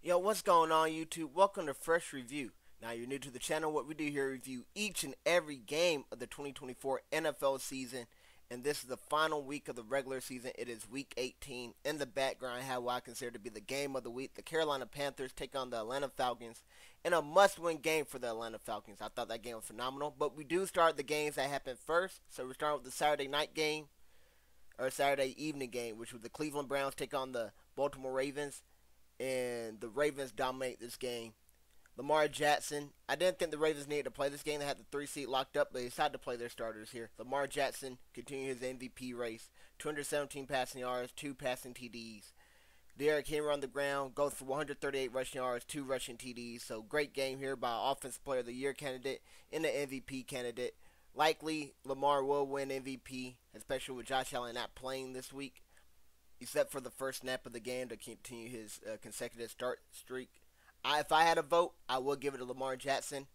Yo, what's going on YouTube? Welcome to Fresh Review. Now you're new to the channel. What we do here is review each and every game of the 2024 NFL season. And this is the final week of the regular season. It is week 18. In the background, I have what I consider to be the game of the week. The Carolina Panthers take on the Atlanta Falcons in a must-win game for the Atlanta Falcons. I thought that game was phenomenal. But we do start the games that happen first. So we're starting with the Saturday night game, or Saturday evening game, which was the Cleveland Browns take on the Baltimore Ravens, and the Ravens dominate this game. Lamar Jackson, I didn't think the Ravens needed to play this game. They had the 3 seed locked up, but they decided to play their starters here. Lamar Jackson continued his MVP race. 217 passing yards, 2 passing TDs. Derrick Henry on the ground goes for 138 rushing yards, 2 rushing TDs. So great game here by Offensive Player of the Year candidate and the MVP candidate. Likely Lamar will win MVP, especially with Josh Allen not playing this week, except for the first snap of the game to continue his consecutive start streak. If I had a vote, I would give it to Lamar Jackson.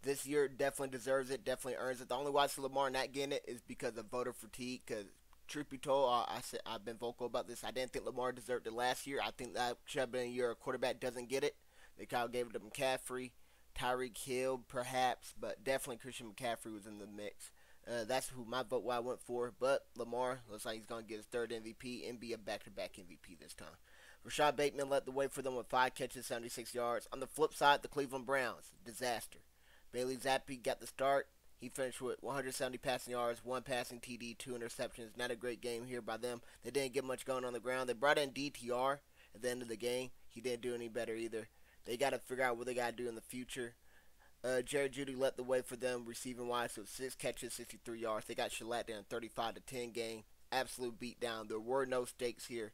This year definitely deserves it, definitely earns it. The only why I see Lamar not getting it is because of voter fatigue. Because truth be told, I've been vocal about this. I didn't think Lamar deserved it last year. I think that should have been a year a quarterback doesn't get it. They kind of gave it to McCaffrey, Tyreek Hill, perhaps, but definitely Christian McCaffrey was in the mix. That's who my vote I went for. But Lamar looks like he's going to get his third MVP and be a back-to-back MVP this time. Rashad Bateman led the way for them with 5 catches, 76 yards. On the flip side, the Cleveland Browns, disaster. Bailey Zappi got the start. He finished with 170 passing yards, 1 passing TD, 2 interceptions. Not a great game here by them. They didn't get much going on the ground. They brought in DTR at the end of the game. He didn't do any better either. They got to figure out what they got to do in the future. Jerry Jeudy led the way for them receiving wise with 6 catches, 63 yards. They got shellacked in a 35-10 game. Absolute beatdown. There were no stakes here.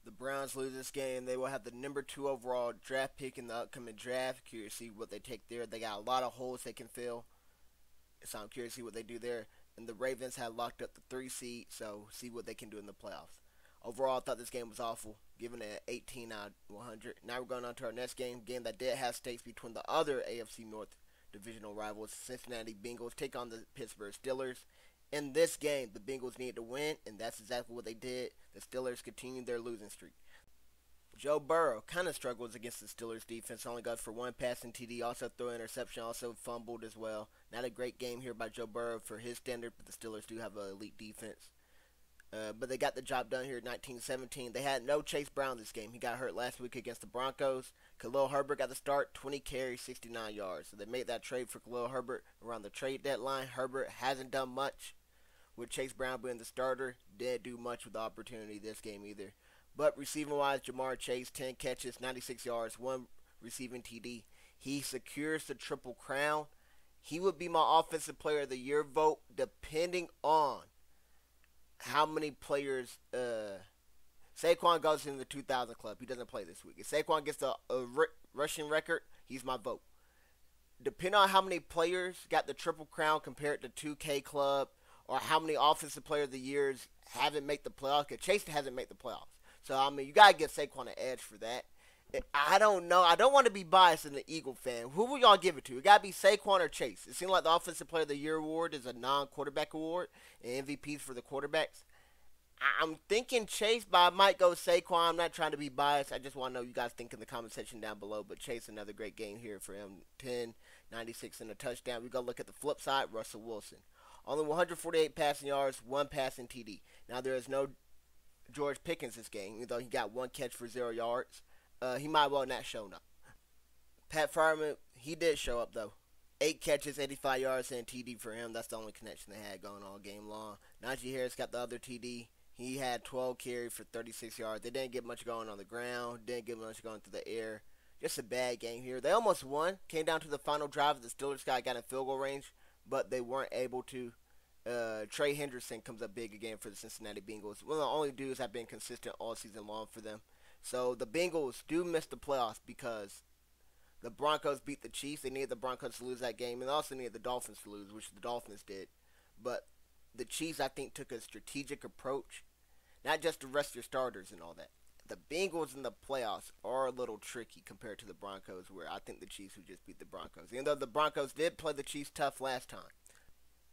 The Browns lose this game. They will have the number 2 overall draft pick in the upcoming draft. Curious to see what they take there. They got a lot of holes they can fill, so I'm curious to see what they do there. And the Ravens had locked up the 3 seed, so see what they can do in the playoffs. Overall, I thought this game was awful, giving it an 18 out of 100. Now we're going on to our next game that did have stakes between the other AFC North divisional rivals. Cincinnati Bengals take on the Pittsburgh Steelers. In this game, the Bengals needed to win, and that's exactly what they did. The Steelers continued their losing streak. Joe Burrow kind of struggles against the Steelers defense. Only goes for 1 passing TD, also threw an interception, also fumbled as well. Not a great game here by Joe Burrow for his standard, but the Steelers do have an elite defense. But they got the job done here in 1917. They had no Chase Brown this game. He got hurt last week against the Broncos. Khalil Herbert got the start, 20 carries, 69 yards. So they made that trade for Khalil Herbert around the trade deadline. Herbert hasn't done much with Chase Brown being the starter. Didn't do much with the opportunity this game either. But receiving-wise, Jamar Chase, 10 catches, 96 yards, 1 receiving TD. He secures the Triple Crown. He would be my Offensive Player of the Year vote depending on how many players Saquon goes in the 2,000 club. He doesn't play this week. If Saquon gets a rushing record, he's my vote. Depending on how many players got the Triple Crown compared to 2K club, or how many Offensive Player of the Years haven't made the playoffs, because Chase hasn't made the playoffs. So, I mean, you got to give Saquon an edge for that. I don't know. I don't want to be biased as an Eagle fan. Who will y'all give it to? It got to be Saquon or Chase. It seems like the Offensive Player of the Year award is a non-quarterback award, and MVPs for the quarterbacks. I'm thinking Chase, but I might go Saquon. I'm not trying to be biased. I just want to know you guys think in the comment section down below. But Chase, another great game here for him. 10, 96 and a touchdown. We go look at the flip side. Russell Wilson. Only 148 passing yards, 1 passing TD. Now, there is no George Pickens this game, even though he got 1 catch for 0 yards. He might well not shown up. Pat Fireman, he did show up, though. 8 catches, 85 yards, and TD for him. That's the only connection they had going all game long. Najee Harris got the other TD. He had 12 carries for 36 yards. They didn't get much going on the ground. Didn't get much going through the air. Just a bad game here. They almost won. Came down to the final drive. The Steelers got in field goal range, but they weren't able to. Trey Henderson comes up big again for the Cincinnati Bengals. One of the only dudes that have been consistent all season long for them. So the Bengals do miss the playoffs because the Broncos beat the Chiefs. They needed the Broncos to lose that game, and they also needed the Dolphins to lose, which the Dolphins did. But the Chiefs, I think, took a strategic approach, not just to rest their starters and all that. The Bengals in the playoffs are a little tricky compared to the Broncos, where I think the Chiefs would just beat the Broncos. Even though the Broncos did play the Chiefs tough last time.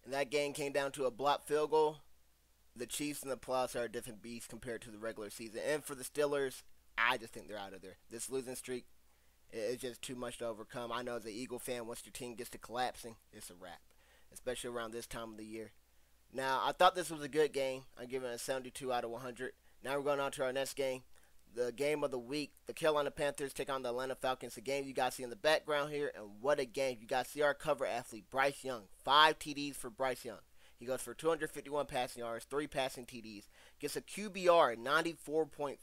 And that game came down to a blocked field goal. The Chiefs and the playoffs are a different beast compared to the regular season. And for the Steelers, I just think they're out of there. This losing streak is just too much to overcome. I know as an Eagle fan, once your team gets to collapsing, it's a wrap, especially around this time of the year. Now, I thought this was a good game. I'm giving it a 72 out of 100. Now we're going on to our next game. The game of the week, the Carolina Panthers take on the Atlanta Falcons. The game you guys see in the background here, and what a game. You guys see our cover athlete, Bryce Young. 5 TDs for Bryce Young. He goes for 251 passing yards, 3 passing TDs. Gets a QBR at 94.4. And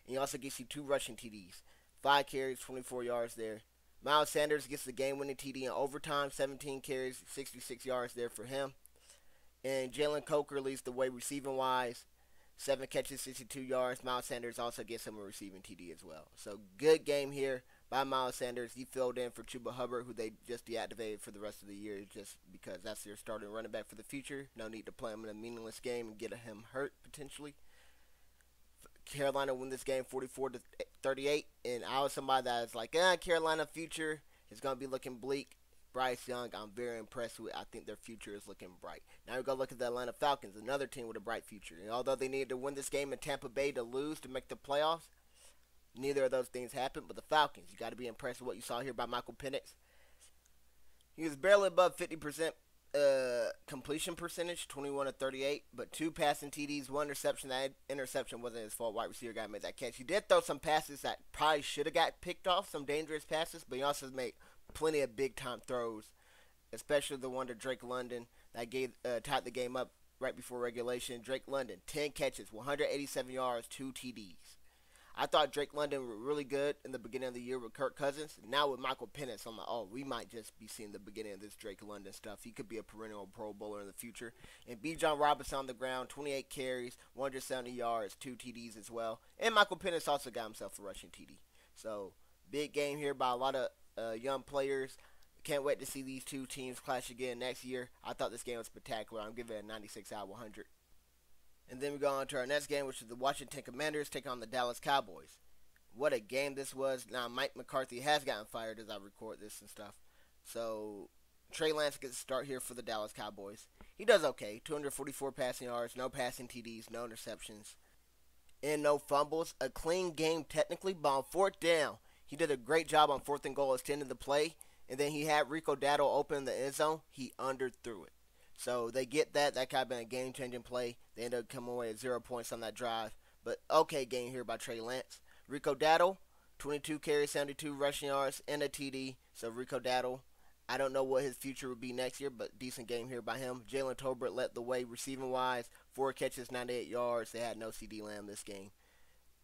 he also gets you 2 rushing TDs. 5 carries, 24 yards there. Miles Sanders gets the game-winning TD in overtime. 17 carries, 66 yards there for him. And Jalen Coker leads the way receiving-wise. 7 catches, 62 yards. Miles Sanders also gets him a receiving TD as well. So good game here by Miles Sanders. He filled in for Chuba Hubbard, who they just deactivated for the rest of the year just because that's their starting running back for the future. No need to play him in a meaningless game and get him hurt potentially. Carolina win this game 44-38, and I was somebody that was like, Carolina future is going to be looking bleak. Bryce Young, I'm very impressed with. I think their future is looking bright. Now we go look at the Atlanta Falcons, another team with a bright future. And although they needed to win this game in Tampa Bay to lose to make the playoffs, neither of those things happened. But the Falcons, you got to be impressed with what you saw here by Michael Penix. He was barely above 50% completion percentage, 21-38, but 2 passing TDs, 1 interception. That interception wasn't his fault. Wide receiver guy made that catch. He did throw some passes that probably should have got picked off, some dangerous passes, but he also made plenty of big-time throws, especially the one to Drake London that tied the game up right before regulation. Drake London, 10 catches, 187 yards, 2 TDs. I thought Drake London were really good in the beginning of the year with Kirk Cousins. Now with Michael Penix, I'm like, we might just be seeing the beginning of this Drake London stuff. He could be a perennial Pro Bowler in the future. And B. John Robinson on the ground, 28 carries, 170 yards, 2 TDs as well. And Michael Penix also got himself a rushing TD. So, big game here by a lot of young players. Can't wait to see these two teams clash again next year. I thought this game was spectacular. I'm giving it a 96 out of 100. And then we go on to our next game, which is the Washington Commanders take on the Dallas Cowboys. What a game this was. Now, Mike McCarthy has gotten fired as I record this and stuff. So, Trey Lance gets a start here for the Dallas Cowboys. He does okay. 244 passing yards, no passing TDs, no interceptions, and no fumbles. A clean game technically, but on 4th down, he did a great job on 4th and goal extending the play. And then he had Rico Dowdle open in the end zone. He underthrew it. So they get that. That could have been a game-changing play. They ended up coming away at 0 points on that drive. But okay game here by Trey Lance. Rico Dowdle, 22 carries, 72 rushing yards, and a TD. So Rico Dowdle, I don't know what his future would be next year, but decent game here by him. Jalen Tolbert led the way receiving-wise. 4 catches, 98 yards. They had no CD Lamb this game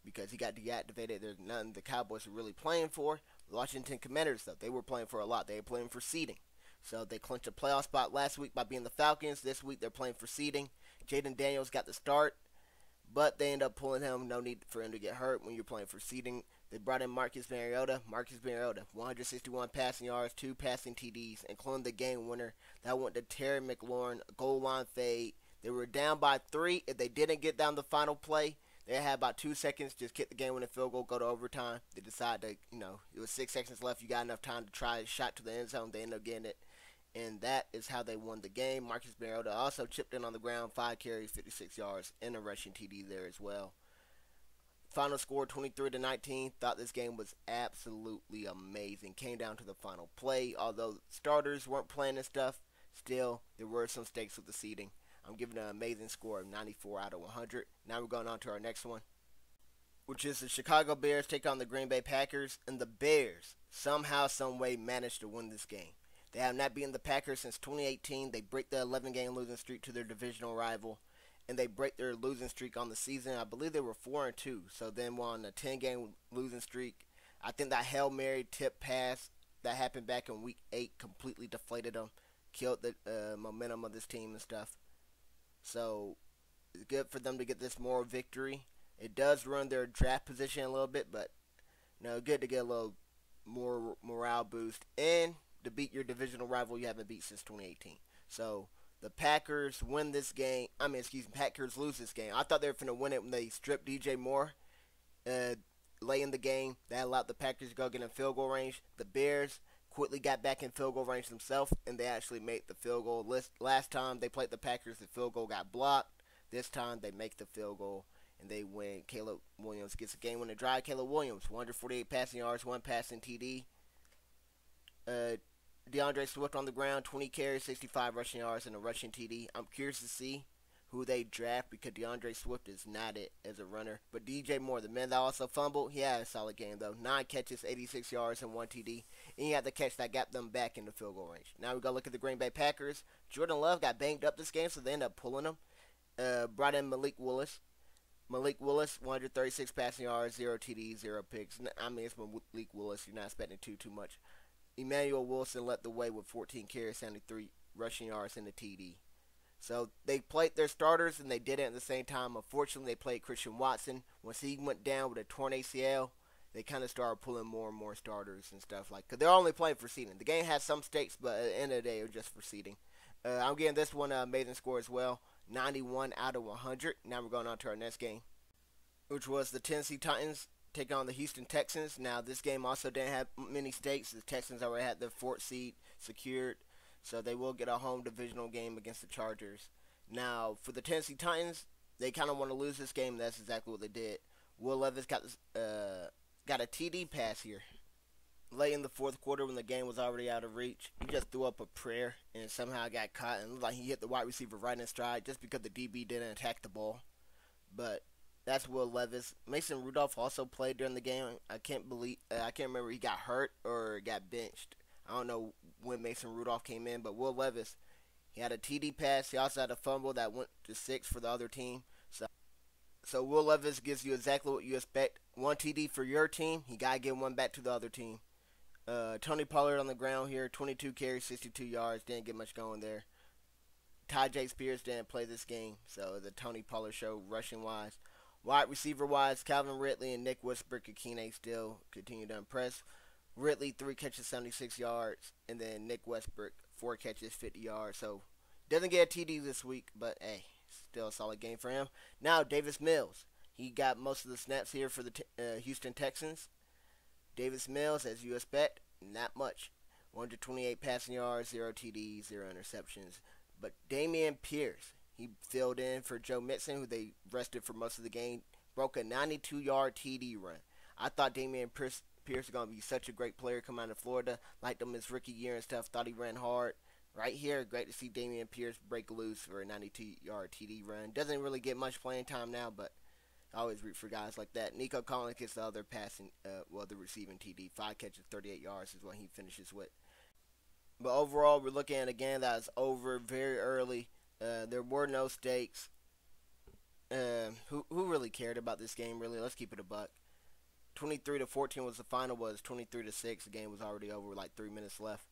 because he got deactivated. There's nothing the Cowboys were really playing for. The Washington Commanders, though, they were playing for a lot. They were playing for seeding. So they clinched a playoff spot last week by being the Falcons. This week they're playing for seeding. Jaden Daniels got the start, but they end up pulling him. No need for him to get hurt when you're playing for seeding. They brought in Marcus Mariota. 161 passing yards, 2 passing TDs, including the game winner. That went to Terry McLaurin, goal line fade. They were down by 3. If they didn't get down the final play, they had about 2 seconds, just kick the game-winning field goal, go to overtime. They decided to, it was 6 seconds left. You got enough time to try a shot to the end zone. They ended up getting it. And that is how they won the game. Marcus Mariota also chipped in on the ground, 5 carries, 56 yards, and a rushing TD there as well. Final score 23-19. Thought this game was absolutely amazing. Came down to the final play. Although starters weren't playing and stuff, still there were some stakes with the seeding. I'm giving an amazing score of 94 out of 100. Now we're going on to our next one, which is the Chicago Bears take on the Green Bay Packers. And the Bears somehow, some way managed to win this game. They have not beaten the Packers since 2018. They break the 11-game losing streak to their divisional rival, and they break their losing streak on the season. I believe they were 4-2, so then we're on a 10-game losing streak. I think that Hail Mary tip pass that happened back in Week 8 completely deflated them, killed the momentum of this team and stuff. So it's good for them to get this moral victory. It does ruin their draft position a little bit, but good to get a little more morale boost and to beat your divisional rival you haven't beat since 2018. So the Packers win this game. Packers lose this game. I thought they were going to win it when they stripped DJ Moore late in the game. That allowed the Packers to go get in field goal range. The Bears quickly got back in field goal range themselves, and they actually made the field goal. Last time they played the Packers, the field goal got blocked. This time they make the field goal, and they win. Caleb Williams gets a game-winning drive. Caleb Williams, 148 passing yards, 1 passing TD. DeAndre Swift on the ground, 20 carries, 65 rushing yards, and a rushing TD. I'm curious to see who they draft because DeAndre Swift is not it as a runner. But DJ Moore, the man that also fumbled, he had a solid game though. 9 catches, 86 yards, and 1 TD. And he had the catch that got them back in the field goal range. Now we go look at the Green Bay Packers. Jordan Love got banged up this game, so they ended up pulling him. Brought in Malik Willis. 136 passing yards, 0 TDs, 0 picks. I mean, it's Malik Willis. You're not expecting too much. Emmanuel Wilson led the way with 14 carries, 73 rushing yards, and a TD. So they played their starters, and they did it at the same time. Unfortunately, they played Christian Watson. Once he went down with a torn ACL, they kind of started pulling more and more starters and stuff like. Because they're only playing for seeding. The game has some stakes, but at the end of the day, it was just for seeding. I'm giving this one an amazing score as well. 91 out of 100. Now we're going on to our next game, which was the Tennessee Titans taking on the Houston Texans. Now, this game also didn't have many stakes. The Texans already had their 4th seed secured, so they will get a home divisional game against the Chargers. Now, for the Tennessee Titans, they kind of want to lose this game. That's exactly what they did. Will Levis got a TD pass here late in the 4th quarter when the game was already out of reach. He just threw up a prayer and somehow got caught, and it looked like he hit the wide receiver right in stride just because the DB didn't attack the ball. But that's Will Levis. Mason Rudolph also played during the game. I can't remember he got hurt or got benched. I don't know when Mason Rudolph came in, but Will Levis, he had a TD pass. He also had a fumble that went to 6 for the other team. So Will Levis gives you exactly what you expect. 1 TD for your team. He got to give 1 back to the other team. Tony Pollard on the ground here. 22 carries, 62 yards. Didn't get much going there. Tyjae Spears didn't play this game. So the Tony Pollard show rushing-wise. Wide receiver-wise, Calvin Ridley and Nick Westbrook-Ikine still continue to impress. Ridley, 3 catches, 76 yards. And then Nick Westbrook, 4 catches, 50 yards. So, doesn't get a TD this week, but hey, still a solid game for him. Now, Davis Mills. He got most of the snaps here for the Houston Texans. Davis Mills, as you expect, not much. 128 passing yards, 0 TDs, 0 interceptions. But Dameon Pierce, he filled in for Joe Mixon, who they rested for most of the game. Broke a 92-yard TD run. I thought Dameon Pierce was going to be such a great player coming out of Florida. Liked him his rookie year and stuff. Thought he ran hard. Right here, great to see Dameon Pierce break loose for a 92-yard TD run. Doesn't really get much playing time now, but I always root for guys like that. Nico Collins gets the other the receiving TD. 5 catches, 38 yards is what he finishes with. But overall, we're looking at a game that is over very early. There were no stakes. Who really cared about this game, really? Let's keep it a buck. 23-14 was the final. Was 23-6. The game was already over with like 3 minutes left.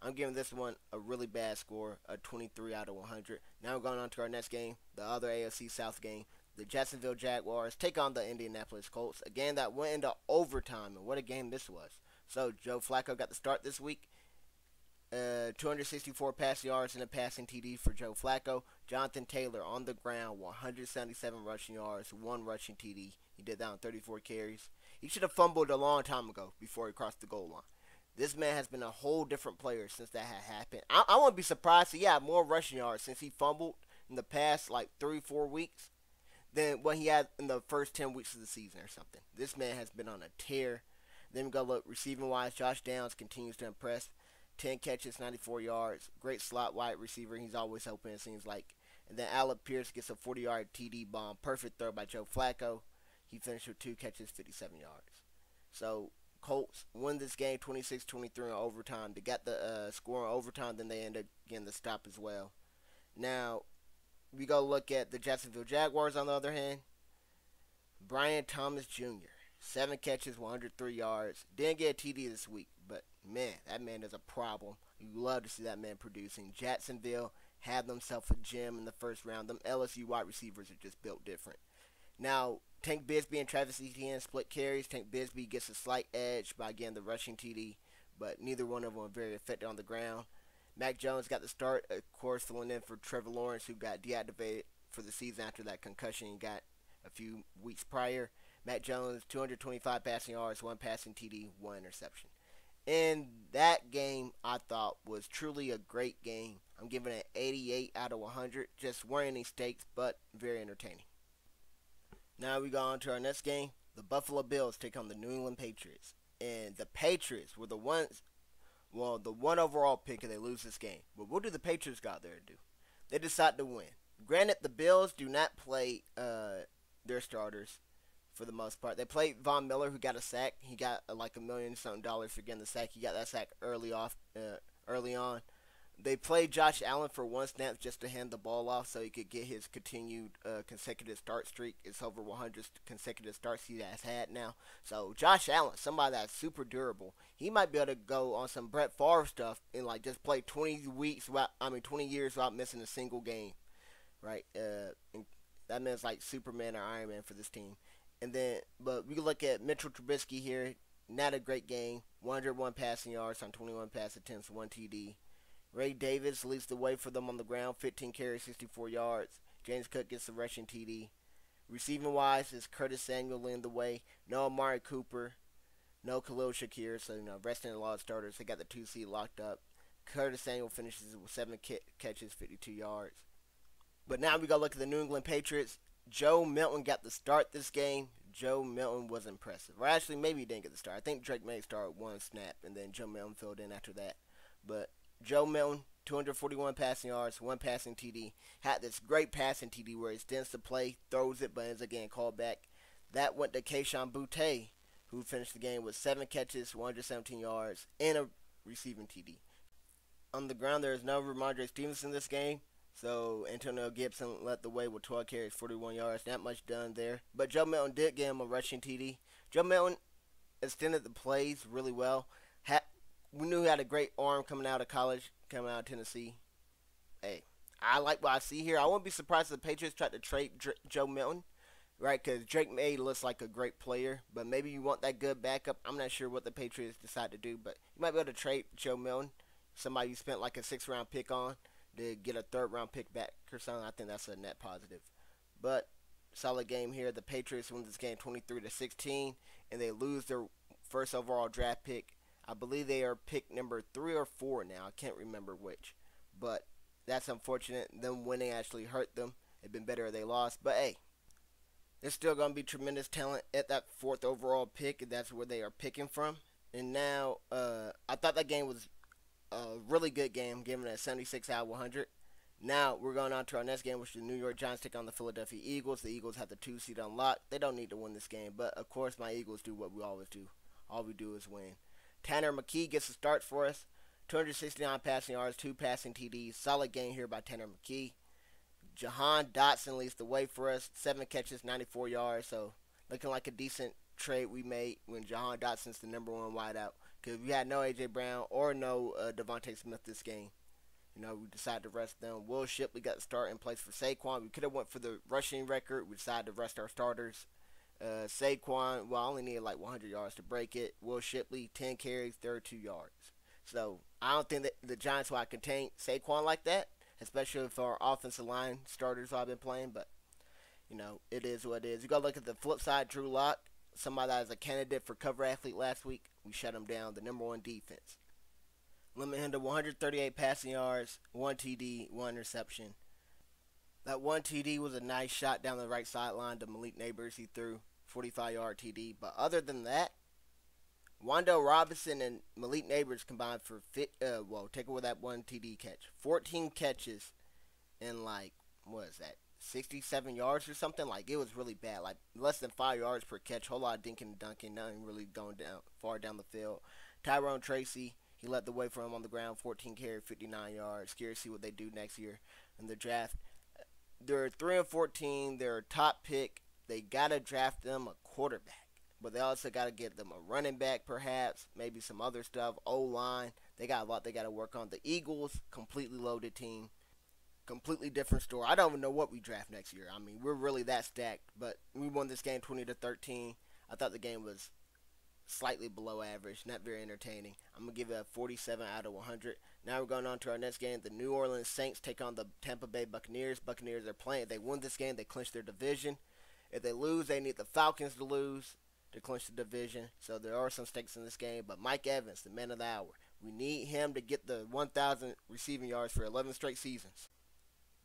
I'm giving this one a really bad score, a 23 out of 100. Now we're going on to our next game, the other AFC South game. The Jacksonville Jaguars take on the Indianapolis Colts. A game that went into overtime, and what a game this was. So, Joe Flacco got the start this week. 264 passing yards and a passing TD for Joe Flacco. Jonathan Taylor on the ground, 177 rushing yards, 1 rushing TD. He did that on 34 carries. He should have fumbled a long time ago before he crossed the goal line. This man has been a whole different player since that had happened. I wouldn't be surprised if he had more rushing yards since he fumbled in the past like 3-4 weeks than what he had in the first 10 weeks of the season or something. This man has been on a tear. Then we go look receiving-wise. Josh Downs continues to impress. 10 catches, 94 yards. Great slot wide receiver. He's always open, it seems like. And then Alec Pierce gets a 40-yard TD bomb. Perfect throw by Joe Flacco. He finished with 2 catches, 57 yards. So, Colts win this game 26-23 in overtime. They got the score in overtime, then they end up getting the stop as well. Now, we go look at the Jacksonville Jaguars on the other hand. Brian Thomas Jr., 7 catches, 103 yards. Didn't get a TD this week, but man, that man is a problem. You love to see that man producing. Jacksonville had themselves a gem in the first round. Them LSU wide receivers are just built different. Now, Tank Bigsby and Travis Etienne split carries. Tank Bigsby gets a slight edge by getting the rushing TD, but neither one of them are very effective on the ground. Mac Jones got the start, of course, filling in for Trevor Lawrence, who got deactivated for the season after that concussion he got a few weeks prior. Mac Jones, 225 passing yards, 1 passing TD, 1 interception. And that game, I thought, was truly a great game. I'm giving it an 88 out of 100. Just weren't any stakes, but very entertaining. Now we go on to our next game. The Buffalo Bills take on the New England Patriots. And the Patriots were the ones, well, the one overall pick, and they lose this game. But what do the Patriots got there to do? They decide to win. Granted, the Bills do not play their starters for the most part. They played Von Miller, who got a sack. He got like $1 million something for getting the sack. He got that sack early on. They played Josh Allen for one snap just to hand the ball off so he could get his continued consecutive start streak. It's over 100 consecutive starts he has had now. So Josh Allen, somebody that's super durable, he might be able to go on some Brett Favre stuff and like just play 20 years without missing a single game, right? That means like Superman or Iron Man for this team. And then, but we can look at Mitchell Trubisky here. Not a great game. 101 passing yards on 21 pass attempts, 1 TD. Ray Davis leads the way for them on the ground, 15 carries, 64 yards. James Cook gets the rushing TD. Receiving wise is Curtis Samuel leading the way. No Amari Cooper, no Khalil Shakir, so resting a lot of starters. They got the 2 seed locked up. Curtis Samuel finishes with 7 catches, 52 yards. But now we go look at the New England Patriots. Joe Milton got the start this game. Joe Milton was impressive. Or actually, maybe he didn't get the start. I think Drake May started one snap, and then Joe Milton filled in after that. But Joe Milton, 241 passing yards, 1 passing TD. Had this great passing TD where he stands to play, throws it, but ends up getting called back. That went to Kayshon Boutte, who finished the game with 7 catches, 117 yards, and a receiving TD. On the ground, there is no Ramondre Stevenson this game. So Antonio Gibson led the way with 12 carries, 41 yards. Not much done there. But Joe Milton did give him a rushing TD. Joe Milton extended the plays really well. We knew he had a great arm coming out of college, coming out of Tennessee. Hey, I like what I see here. I wouldn't be surprised if the Patriots tried to trade Joe Milton, right? Because Drake May looks like a great player. But maybe you want that good backup. I'm not sure what the Patriots decide to do. But you might be able to trade Joe Milton, somebody you spent like a 6th-round pick on, to get a 3rd-round pick back or something. I think that's a net positive. But solid game here. The Patriots win this game 23-16, and they lose their first overall draft pick. I believe they are pick number 3 or 4 now. I can't remember which. But that's unfortunate. Them winning actually hurt them. It'd been better if they lost. But hey, there's still going to be tremendous talent at that 4th overall pick, and that's where they are picking from. And now, I thought that game was a really good game, giving it a 76 out of 100. Now we're going on to our next game, which is the New York Giants take on the Philadelphia Eagles. The Eagles have the 2 seed unlocked. They don't need to win this game, but of course my Eagles do what we always do. All we do is win. Tanner McKee gets the start for us. 269 passing yards, 2 passing TDs. Solid game here by Tanner McKee. Jahan Dotson leads the way for us. 7 catches, 94 yards. So looking like a decent trade we made when Jahan Dotson's the number 1 wideout. Because we had no A.J. Brown or no Devontae Smith this game. We decided to rest them. Will Shipley got the start in place for Saquon. We could have went for the rushing record. We decided to rest our starters. Saquon, well, I only needed like 100 yards to break it. Will Shipley, 10 carries, 32 yards. So I don't think that the Giants will contain Saquon like that, especially if our offensive line starters have been playing. But, it is what it is. You got to look at the flip side, Drew Lock, somebody that was a candidate for cover athlete last week. We shut him down, the number 1 defense. Limit him to 138 passing yards, 1 TD, 1 interception. That 1 TD was a nice shot down the right sideline to Malik Neighbors. He threw 45-yard TD. But other than that, Wando Robinson and Malik Neighbors combined for, take away that 1 TD catch. 14 catches and 67 yards or something. It was really bad. Less than 5 yards per catch. Whole lot of dinking and dunking. Nothing really going far down the field. Tyrone Tracy, he led the way for him on the ground. 14 carry, 59 yards. Scared to see what they do next year in the draft. They're 3-14. They're a top pick. They got to draft them a quarterback. But they also got to get them a running back perhaps. Maybe some other stuff. O-line. They got a lot they got to work on. The Eagles, completely loaded team. Completely different story. I don't even know what we draft next year. We're really that stacked. But we won this game 20-13. I thought the game was slightly below average. Not very entertaining. I'm going to give it a 47 out of 100. Now we're going on to our next game. The New Orleans Saints take on the Tampa Bay Buccaneers. Buccaneers are playing. If they win this game, they clinch their division. If they lose, they need the Falcons to lose to clinch the division. So there are some stakes in this game. But Mike Evans, the man of the hour, we need him to get the 1,000 receiving yards for 11 straight seasons.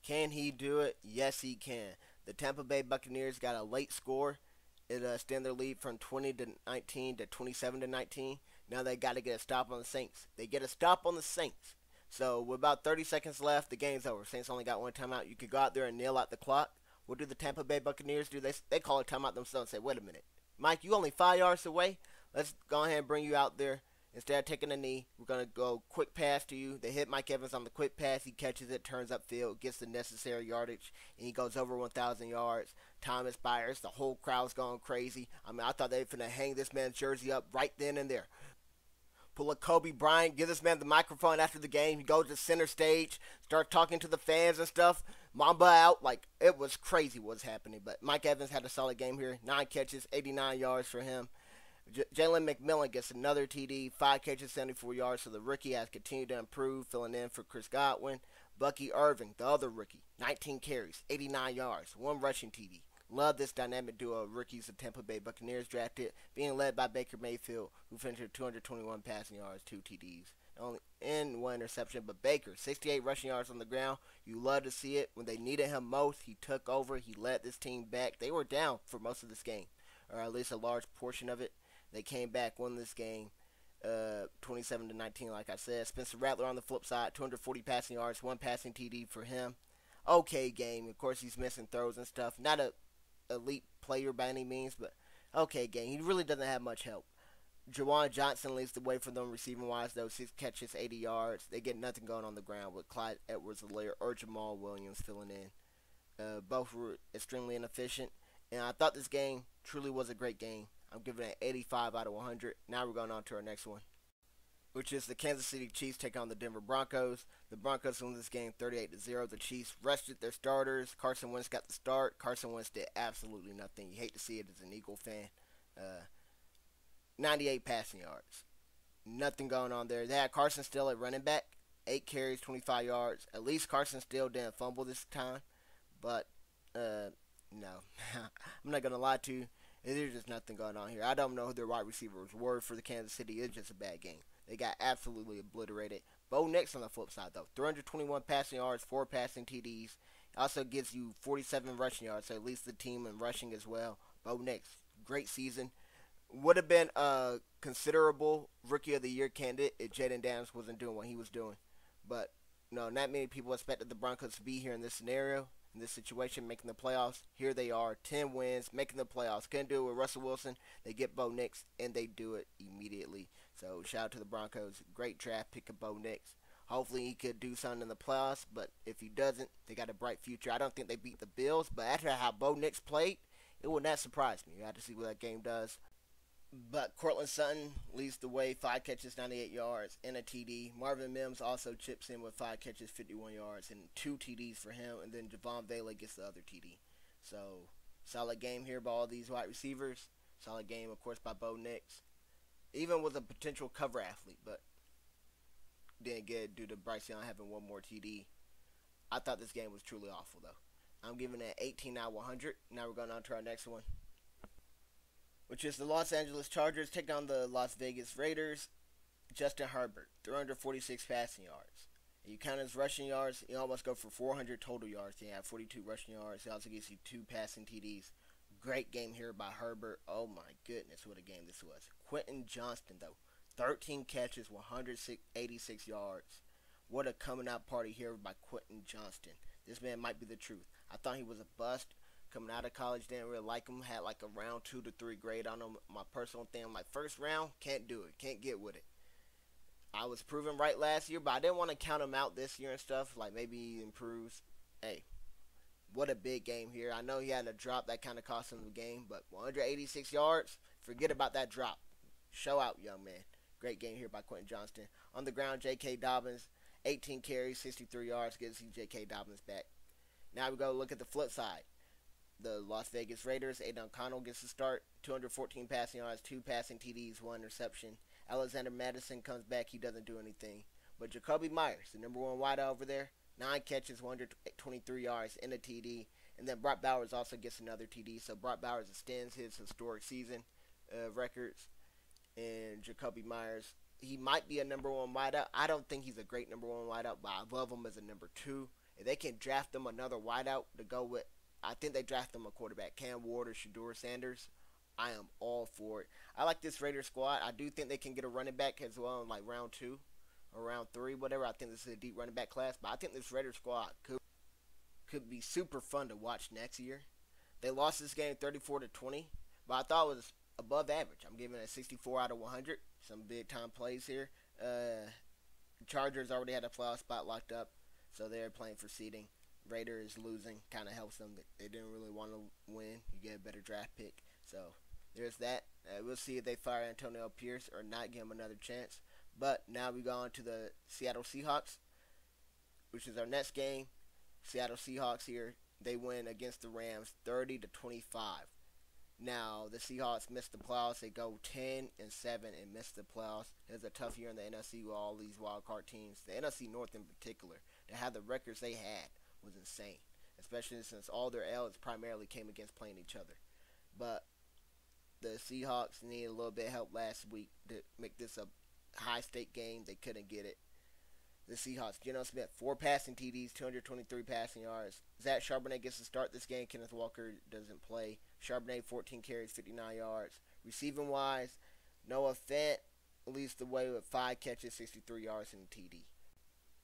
Can he do it? Yes, he can. The Tampa Bay Buccaneers got a late score. It extended their lead from 20 to 19 to 27 to 19. Now they got to get a stop on the Saints. They get a stop on the Saints. So with about 30 seconds left, the game's over. Saints only got one timeout. You could go out there and nail out the clock. What do the Tampa Bay Buccaneers do? They call a timeout themselves and say, wait a minute. Mike, you only 5 yards away. Let's go ahead and bring you out there. Instead of taking a knee, we're going to go quick pass to you. They hit Mike Evans on the quick pass. He catches it, turns upfield, gets the necessary yardage, and he goes over 1,000 yards. Time expires. The whole crowd's going crazy. I mean, I thought they were going to hang this man's jersey up right then and there. Pull a Kobe Bryant, give this man the microphone after the game. He goes to center stage, start talking to the fans and stuff. Mamba out. Like, it was crazy what's happening. But Mike Evans had a solid game here. 9 catches, 89 yards for him. Jalen McMillan gets another TD, 5 catches, 74 yards. So the rookie has continued to improve, filling in for Chris Godwin. Bucky Irving, the other rookie, 19 carries, 89 yards, 1 rushing TD. Love this dynamic duo of rookies the Tampa Bay Buccaneers drafted, being led by Baker Mayfield, who finished with 221 passing yards, 2 TDs, only in 1 interception. But Baker, 68 rushing yards on the ground. You love to see it. When they needed him most, he took over. He led this team back. They were down for most of this game, or at least a large portion of it. They came back, won this game, 27 to 19, like I said. Spencer Rattler on the flip side, 240 passing yards, 1 passing TD for him. Okay game. Of course, he's missing throws and stuff. Not a elite player by any means, but okay game. He really doesn't have much help. Juwan Johnson leads the way for them receiving wise, though. 6 catches, 80 yards. They get nothing going on the ground with Clyde Edwards-Helaire or Jamal Williams filling in. Both were extremely inefficient, and I thought this game truly was a great game. I'm giving it an 85 out of 100. Now we're going on to our next one, which is the Kansas City Chiefs taking on the Denver Broncos. The Broncos won this game 38-0. The Chiefs rested their starters. Carson Wentz got the start. Carson Wentz did absolutely nothing. You hate to see it as an Eagle fan. 98 passing yards. Nothing going on there. They had Carson Steele at running back. 8 carries, 25 yards. At least Carson Steele didn't fumble this time. But, no. I'm not going to lie to you. There's just nothing going on here. I don't know who their wide receivers were for the Kansas City. It's just a bad game. They got absolutely obliterated. Bo Nix on the flip side, though. 321 passing yards, 4 passing TDs. Also gives you 47 rushing yards, so at least the team in rushing as well. Bo Nix, great season. Would have been a considerable Rookie of the Year candidate if Jaden Daniels wasn't doing what he was doing. But, no, not many people expected the Broncos to be here in this scenario. In this situation, making the playoffs. Here they are, 10 wins, making the playoffs. Couldn't do it with Russell Wilson. They get Bo Nix, and they do it immediately. So, shout out to the Broncos. Great draft pick of Bo Nix. Hopefully, he could do something in the playoffs, but if he doesn't, they got a bright future. I don't think they beat the Bills, but after how Bo Nix played, it would not surprise me. You have to see what that game does. But Cortland Sutton leads the way, 5 catches, 98 yards, and a TD. Marvin Mims also chips in with 5 catches, 51 yards, and 2 TDs for him. And then Javon Bailey gets the other TD. So, solid game here by all these wide receivers. Solid game, of course, by Bo Nix. Even with a potential cover athlete, but didn't get it due to Bryce Young having 1 more TD. I thought this game was truly awful, though. I'm giving it 18 out of 100. Now we're going on to our next one, which is the Los Angeles Chargers taking on the Las Vegas Raiders. Justin Herbert, 346 passing yards. And you count his rushing yards, he almost go for 400 total yards. He had 42 rushing yards. He also gives you 2 passing TDs. Great game here by Herbert. Oh my goodness, what a game this was. Quentin Johnston, though, 13 catches, 186 yards. What a coming out party here by Quentin Johnston. This man might be the truth. I thought he was a bust. Coming out of college, didn't really like him. Had like a round 2 to 3 grade on him. My personal thing, I'm like, first round, can't do it. Can't get with it. I was proven right last year, but I didn't want to count him out this year and stuff. Like, maybe he improves. Hey, what a big game here. I know he had a drop that kind of cost him the game, but 186 yards, forget about that drop. Show out, young man. Great game here by Quentin Johnston. On the ground, J.K. Dobbins, 18 carries, 63 yards. Good to see J.K. Dobbins back. Now we go look at the flip side. The Las Vegas Raiders, Aiden O'Connell gets the start. 214 passing yards, 2 passing TDs, 1 interception. Alexander Madison comes back. He doesn't do anything. But Jacoby Myers, the number 1 wideout over there, 9 catches, 123 yards, and a TD. And then Brock Bowers also gets another TD. So Brock Bowers extends his historic season records. And Jacoby Myers, he might be a number 1 wideout. I don't think he's a great number 1 wideout, but I love him as a number 2. If they can draft him another wideout to go with I think they drafted him a quarterback, Cam Ward or Shador Sanders. I am all for it. I like this Raiders squad. I do think they can get a running back as well in like round 2 or round 3, whatever. I think this is a deep running back class, but I think this Raiders squad could be super fun to watch next year. They lost this game 34-20, but I thought it was above average. I'm giving it a 64 out of 100. Some big time plays here. Chargers already had a playoff spot locked up, so they're playing for seeding. Raiders losing kind of helps them. They didn't really want to win. You get a better draft pick. So there's that. We'll see if they fire Antonio Pierce or not, give him another chance. But now we go on to the Seattle Seahawks, which is our next game. Seattle Seahawks here, they win against the Rams 30-25. Now the Seahawks missed the playoffs. They go 10-7 and miss the playoffs. It was a tough year in the NFC with all these wild card teams. The NFC North in particular, to have the records they had was insane, especially since all their L's primarily came against playing each other. But the Seahawks needed a little bit of help last week to make this a high-stake game. They couldn't get it. The Seahawks, Geno Smith, 4 passing TDs, 223 passing yards. Zach Charbonnet gets to start this game. Kenneth Walker doesn't play. Charbonnet, 14 carries, 59 yards. Receiving-wise, Noah Fant leads the way with 5 catches, 63 yards, and a TD.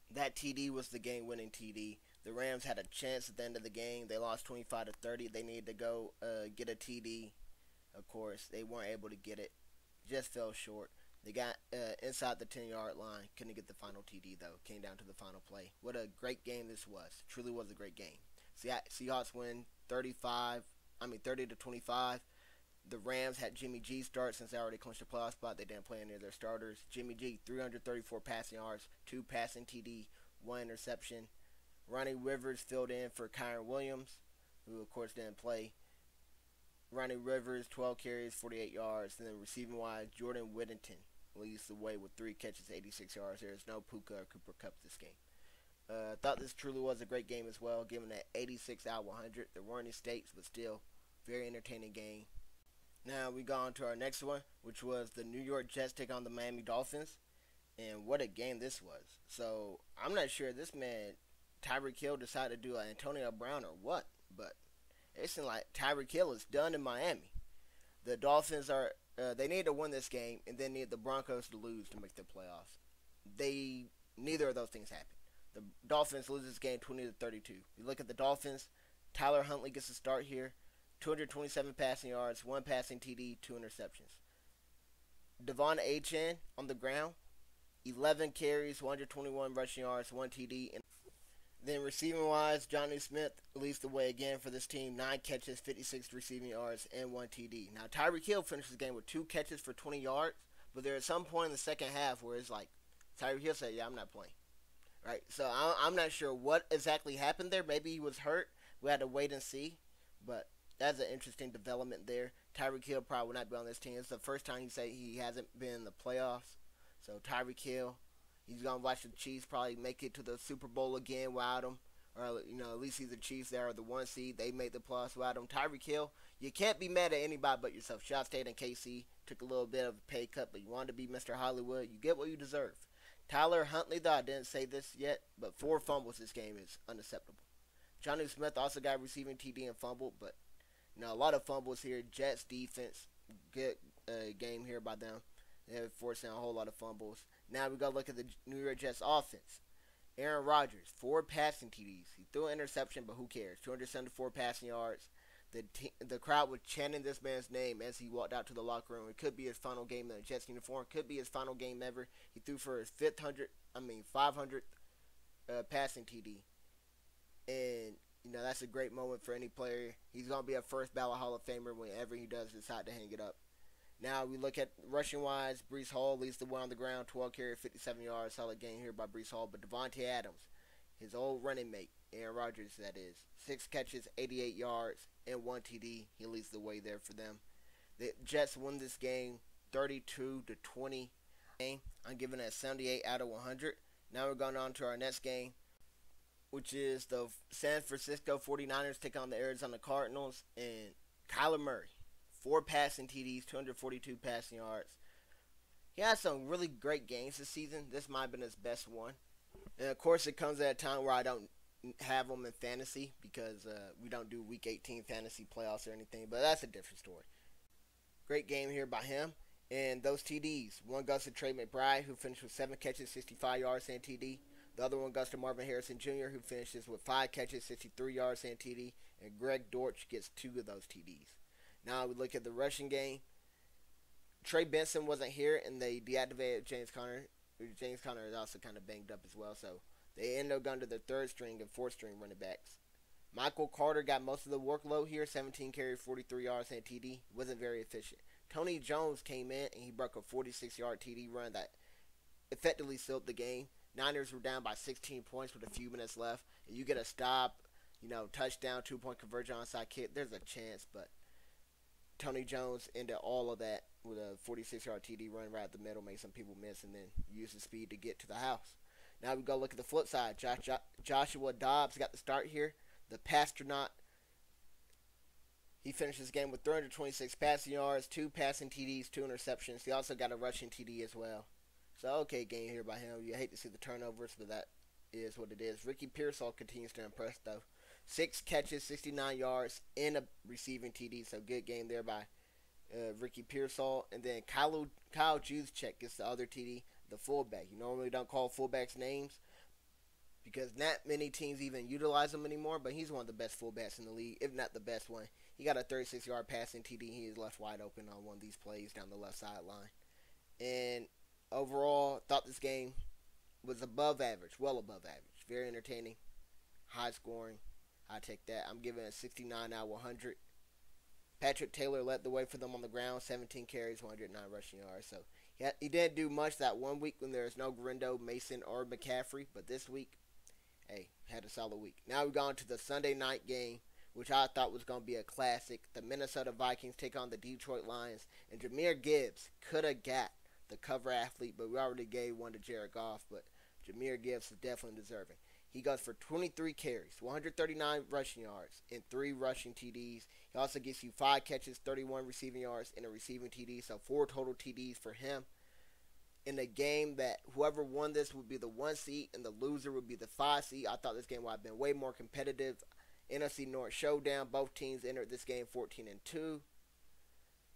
That TD was the game-winning TD. The Rams had a chance at the end of the game. They lost 25-30. They needed to go get a TD. Of course, they weren't able to get it. Just fell short. They got inside the 10-yard line. Couldn't get the final TD, though. Came down to the final play. What a great game this was. Truly was a great game. Seahawks win 30-25. The Rams had Jimmy G start since they already clinched the playoff spot. They didn't play any of their starters. Jimmy G, 334 passing yards, 2 passing TD, 1 interception. Ronnie Rivers filled in for Kyron Williams, who, of course, didn't play. Ronnie Rivers, 12 carries, 48 yards. And then receiving-wise, Jordan Whittington leads the way with 3 catches, 86 yards. There is no Puka or Cooper Kupp this game. I thought this truly was a great game as well, given that 86 out of 100. There weren't any stakes, but still, very entertaining game. Now we go on to our next one, which was the New York Jets take on the Miami Dolphins. And what a game this was. So, I'm not sure this man, Tyreek Hill, decided to do an Antonio Brown or what, but it seems like Tyreek Hill is done in Miami. The Dolphins they need to win this game and then need the Broncos to lose to make the playoffs. Neither of those things happen. The Dolphins lose this game 20-32. You look at the Dolphins, Tyler Huntley gets to start here. 227 passing yards, 1 passing TD, 2 interceptions. Devon Achane on the ground, 11 carries, 121 rushing yards, 1 TD. And then receiving-wise, Jonnu Smith leads the way again for this team. 9 catches, 56 receiving yards, and 1 TD. Now, Tyreek Hill finishes the game with 2 catches for 20 yards, but there is some point in the second half where it's like, Tyreek Hill said, yeah, I'm not playing. Right? So, I'm not sure what exactly happened there. Maybe he was hurt. We had to wait and see, but that's an interesting development there. Tyreek Hill probably will not be on this team. It's the first time he hasn't been in the playoffs. So Tyreek Hill, he's going to watch the Chiefs probably make it to the Super Bowl again without him. Or, at least he's the Chiefs. They are the 1 seed. They made the playoffs without him. Tyreek Hill, you can't be mad at anybody but yourself. Shot State and KC took a little bit of a pay cut, but you wanted to be Mr. Hollywood. You get what you deserve. Tyler Huntley, though, I didn't say this yet, but 4 fumbles this game is unacceptable. Jonnu Smith also got receiving TD and fumbled, but a lot of fumbles here. Jets defense, good game here by them. They're forcing a whole lot of fumbles. Now we got to look at the New York Jets offense. Aaron Rodgers, 4 passing TDs. He threw an interception, but who cares? 274 passing yards. The crowd was chanting this man's name as he walked out to the locker room. It could be his final game in a Jets uniform. Could be his final game ever. He threw for his 500th passing TD. And that's a great moment for any player. He's going to be a first ballot Hall of Famer whenever he does decide to hang it up. Now we look at rushing-wise. Bryce Hall leads the way on the ground. 12 carries, 57 yards. Solid game here by Bryce Hall. But Devontae Adams, his old running mate, Aaron Rodgers, that is, 6 catches, 88 yards, and 1 TD. He leads the way there for them. The Jets win this game 32-20. I'm giving it a 78 out of 100. Now we're going on to our next game, which is the San Francisco 49ers take on the Arizona Cardinals. And Kyler Murray, 4 passing TDs, 242 passing yards. He had some really great games this season. This might have been his best one. And, of course, it comes at a time where I don't have them in fantasy because we don't do Week 18 fantasy playoffs or anything. But that's a different story. Great game here by him. And those TDs, one goes to Trey McBride, who finished with 7 catches, 65 yards and TD. The other one goes to Marvin Harrison Jr., who finishes with 5 catches, 63 yards and TD. And Greg Dortch gets 2 of those TDs. Now we look at the rushing game. Trey Benson wasn't here, and they deactivated James Conner. James Conner is also kind of banged up as well, so they ended up going to their 3rd string and 4th string running backs. Michael Carter got most of the workload here, 17 carries, 43 yards and TD. Wasn't very efficient. Tony Jones came in, and he broke a 46-yard TD run that effectively sealed the game. Niners were down by 16 points with a few minutes left, and you get a stop, touchdown, 2-point conversion onside kick. There's a chance, but Tony Jones ended all of that with a 46-yard TD run right at the middle, made some people miss, and then used the speed to get to the house. Now we go look at the flip side. Joshua Dobbs got the start here. The Pastronaut. He finished his game with 326 passing yards, 2 passing TDs, 2 interceptions. He also got a rushing TD as well. So, okay game here by him. You hate to see the turnovers, but that is what it is. Ricky Pearsall continues to impress, though. 6 catches, 69 yards, and a receiving TD. So, good game there by Ricky Pearsall. And then Kyle Juszczyk gets the other TD, the fullback. You normally don't call fullbacks names because not many teams even utilize him anymore, but he's one of the best fullbacks in the league, if not the best one. He got a 36-yard passing TD. He is left wide open on one of these plays down the left sideline. And overall, thought this game was above average, well above average. Very entertaining, high scoring. I take that. I'm giving it a 69 out of 100. Patrick Taylor led the way for them on the ground, 17 carries, 109 rushing yards. So he didn't do much that one week when there was no Grindo, Mason, or McCaffrey. But this week, hey, had a solid week. Now we've gone to the Sunday night game, which I thought was going to be a classic. The Minnesota Vikings take on the Detroit Lions. And Jahmyr Gibbs could have got the cover athlete, but we already gave one to Jared Goff. But Jahmyr Gibbs is definitely deserving. He goes for 23 carries, 139 rushing yards, and 3 rushing TDs. He also gets you 5 catches, 31 receiving yards, and a receiving TD. So 4 total TDs for him. In a game that whoever won this would be the 1 seed and the loser would be the 5 seed. I thought this game would have been way more competitive. NFC North showdown. Both teams entered this game 14-2.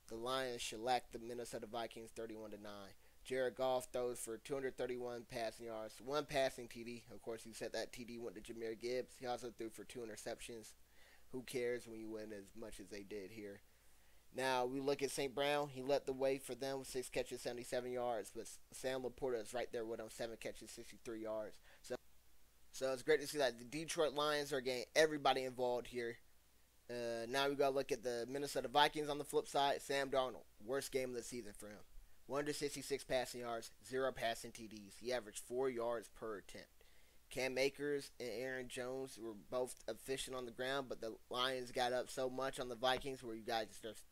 The Lions shellacked the Minnesota Vikings 31-9. Jared Goff throws for 231 passing yards, 1 passing TD. Of course, he said that TD went to Jahmyr Gibbs. He also threw for 2 interceptions. Who cares when you win as much as they did here? Now, we look at St. Brown. He led the way for them with 6 catches, 77 yards. But Sam Laporta is right there with him, 7 catches, 63 yards. So it's great to see that the Detroit Lions are getting everybody involved here. Now we got to look at the Minnesota Vikings on the flip side. Sam Darnold, worst game of the season for him. 166 passing yards, 0 passing TDs. He averaged 4 yards per attempt. Cam Akers and Aaron Jones were both efficient on the ground, but the Lions got up so much on the Vikings where you guys just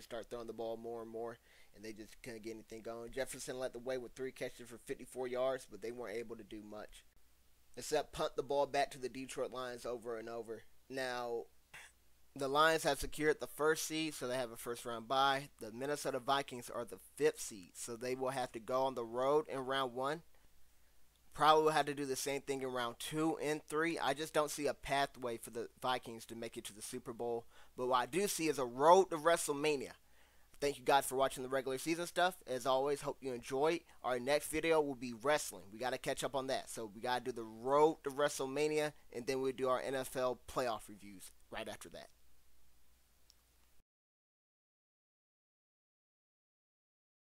start throwing the ball more and more, and they just couldn't get anything going. Jefferson led the way with 3 catches for 54 yards, but they weren't able to do much except punt the ball back to the Detroit Lions over and over. Now, the Lions have secured the 1st seed, so they have a first-round bye. The Minnesota Vikings are the 5th seed, so they will have to go on the road in round 1. Probably will have to do the same thing in round 2 and 3. I just don't see a pathway for the Vikings to make it to the Super Bowl. But what I do see is a road to WrestleMania. Thank you guys for watching the regular season stuff. As always, hope you enjoyed. Our next video will be wrestling. We got to catch up on that. So we got to do the road to WrestleMania, and then we'll do our NFL playoff reviews right after that.